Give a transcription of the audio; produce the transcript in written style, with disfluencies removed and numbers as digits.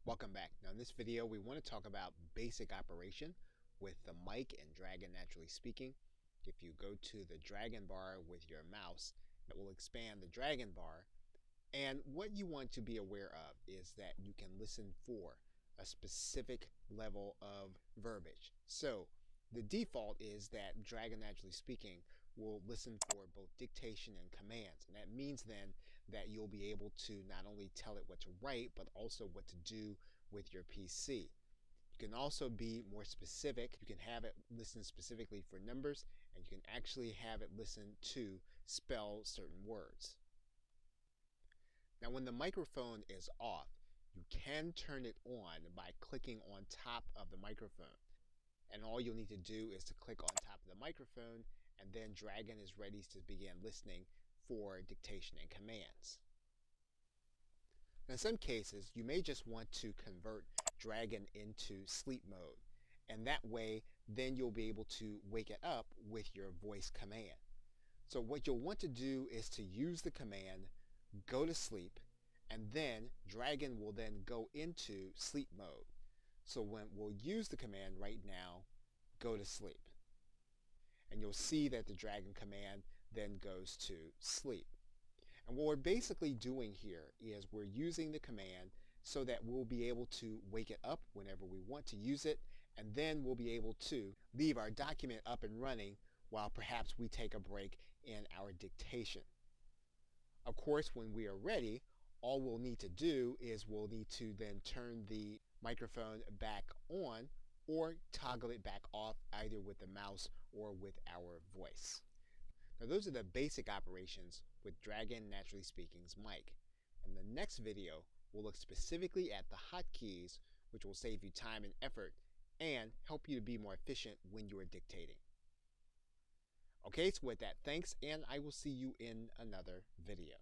Welcome back. Now in this video we want to talk about basic operation with the mic and Dragon Naturally Speaking. If you go to the Dragon bar with your mouse, it will expand the Dragon bar, and what you want to be aware of is that you can listen for a specific level of verbiage. So the default is that Dragon Naturally Speaking will listen for both dictation and commands. And that means then that you'll be able to not only tell it what to write, but also what to do with your PC. You can also be more specific. You can have it listen specifically for numbers, and you can actually have it listen to spell certain words. Now when the microphone is off, you can turn it on by clicking on top of the microphone. And all you'll need to do is to click on top of the microphone, and then Dragon is ready to begin listening for dictation and commands. Now, in some cases, you may just want to convert Dragon into sleep mode, and that way then you'll be able to wake it up with your voice command. So what you'll want to do is to use the command go to sleep, and then Dragon will then go into sleep mode. So we'll use the command right now, go to sleep. And you'll see that the Dragon command then goes to sleep. And what we're basically doing here is we're using the command so that we'll be able to wake it up whenever we want to use it, and then we'll be able to leave our document up and running while perhaps we take a break in our dictation. Of course, when we are ready, all we'll need to do is we'll need to then turn the microphone back on or toggle it back off either with the mouse or with our voice. Now those are the basic operations with Dragon Naturally Speaking's mic. In the next video, we'll look specifically at the hotkeys, which will save you time and effort and help you to be more efficient when you are dictating. Okay, so with that, thanks, and I will see you in another video.